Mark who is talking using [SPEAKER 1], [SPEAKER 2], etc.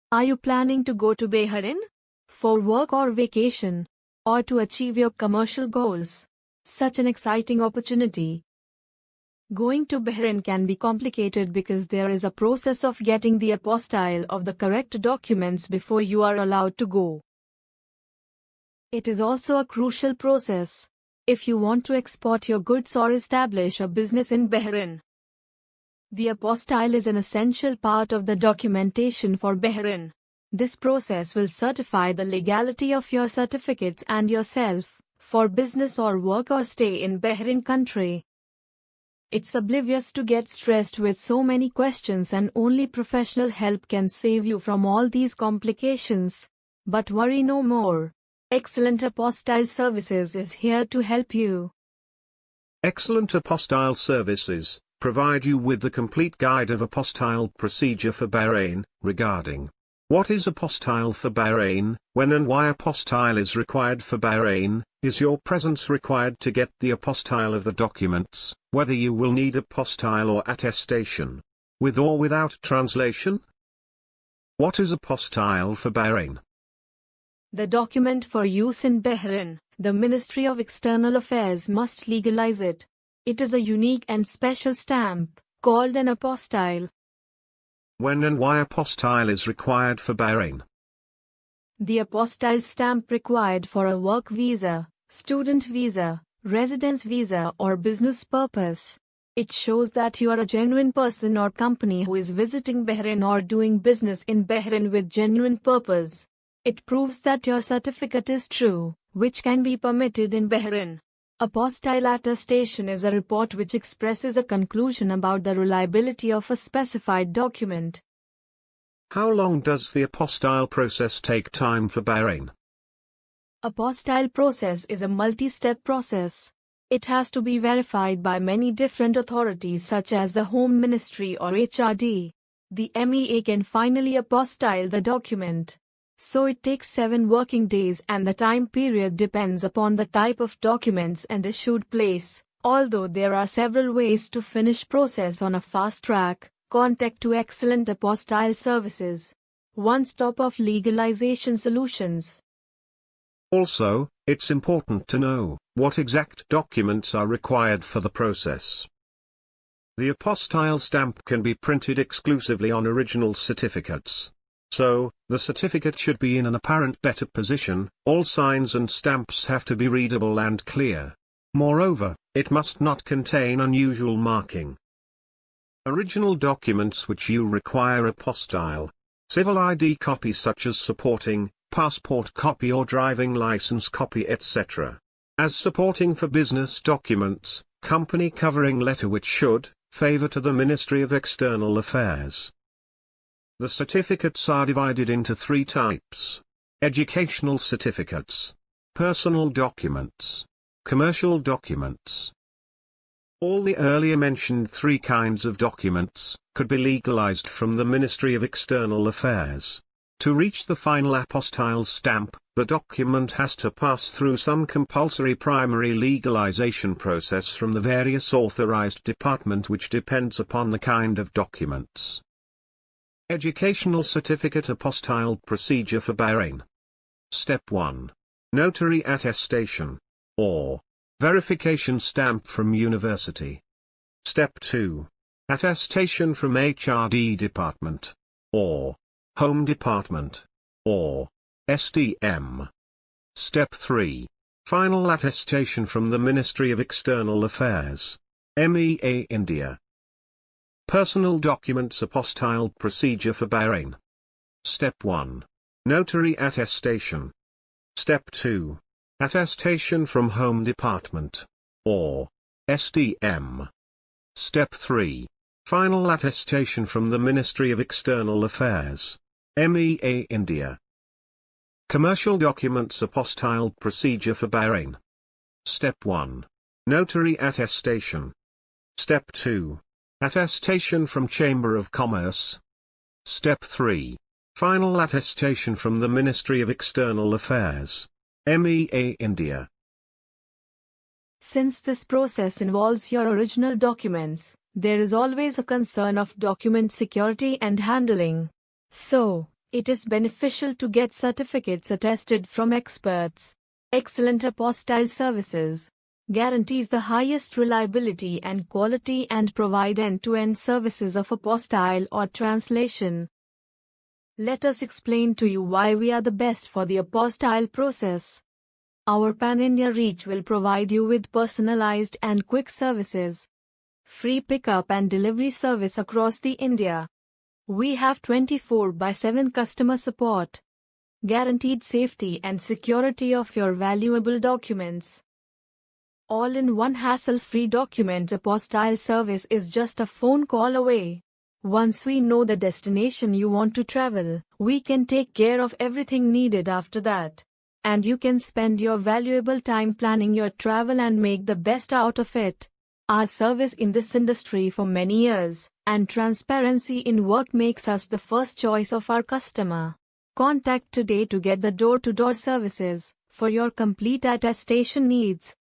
[SPEAKER 1] Are you planning to go to Bahrain? For work or vacation? Or to achieve your commercial goals? Such an exciting opportunity. Going to Bahrain can be complicated because there is a process of getting the apostille of the correct documents before you are allowed to go. It is also a crucial process if you want to export your goods or establish a business in Bahrain. The apostille is an essential part of the documentation for Bahrain. This process will certify the legality of your certificates and yourself for business or work or stay in Bahrain country. It's oblivious to get stressed with so many questions, and only professional help can save you from all these complications. But worry no more. Excellent Apostille Services is here to help you.
[SPEAKER 2] Excellent Apostille Services provide you with the complete guide of apostille procedure for Bahrain, regarding what is apostille for Bahrain, when and why apostille is required for Bahrain, is your presence required to get the apostille of the documents, whether you will need apostille or attestation, with or without translation. What is apostille for Bahrain?
[SPEAKER 1] The document for use in Bahrain. The Ministry of External Affairs must legalize it. It is a unique and special stamp, called an apostille.
[SPEAKER 2] When and why apostille is required for Bahrain?
[SPEAKER 1] The apostille stamp required for a work visa, student visa, residence visa or business purpose. It shows that you are a genuine person or company who is visiting Bahrain or doing business in Bahrain with genuine purpose. It proves that your certificate is true, which can be permitted in Bahrain. Apostille attestation is a report which expresses a conclusion about the reliability of a specified document.
[SPEAKER 2] How long does the apostille process take time for Bahrain?
[SPEAKER 1] Apostille process is a multi-step process. It has to be verified by many different authorities such as the Home Ministry or HRD. The MEA can finally apostille the document. So it takes 7 working days, and the time period depends upon the type of documents and issued place. Although there are several ways to finish process on a fast track, contact to Excellent Apostille Services. One stop of legalization solutions.
[SPEAKER 2] Also, it's important to know what exact documents are required for the process. The apostille stamp can be printed exclusively on original certificates. So, the certificate should be in an apparent better position. All signs and stamps have to be readable and clear. Moreover, it must not contain unusual marking. Original documents which you require apostille. Civil ID copy such as supporting, passport copy or driving license copy etc. As supporting for business documents, company covering letter which should favor to the Ministry of External Affairs. The certificates are divided into 3 types: educational certificates, personal documents, commercial documents. All the earlier mentioned 3 kinds of documents could be legalized from the Ministry of External Affairs. To reach the final apostille stamp, the document has to pass through some compulsory primary legalization process from the various authorized department which depends upon the kind of documents. Educational Certificate Apostille Procedure for Bahrain. Step 1. Notary attestation, or verification stamp from university. Step 2. Attestation from HRD department, or Home Department, or SDM. Step 3. Final attestation from the Ministry of External Affairs, MEA India. Personal Documents Apostille Procedure for Bahrain. Step 1. Notary attestation. Step 2. Attestation from Home Department, or SDM. Step 3. Final attestation from the Ministry of External Affairs, MEA India. Commercial Documents Apostille Procedure for Bahrain. Step 1. Notary attestation. Step 2. Attestation from Chamber of Commerce. Step 3. Final attestation from the Ministry of External Affairs, MEA India.
[SPEAKER 1] Since this process involves your original documents, there is always a concern of document security and handling. So, It is beneficial to get certificates attested from experts. Excellent apostille services guarantees the highest reliability and quality and provide end-to-end services of apostille or translation. Let us explain to you why we are the best for the apostille process. Our pan-India reach will provide you with personalized and quick services. Free pickup and delivery service across the India. We have 24/7 customer support. Guaranteed safety and security of your valuable documents. All-in-one hassle-free document apostille service is just a phone call away. Once we know the destination you want to travel, we can take care of everything needed after that. And you can spend your valuable time planning your travel and make the best out of it. Our service in this industry for many years, and transparency in work makes us the first choice of our customer. Contact today to get the door-to-door services for your complete attestation needs.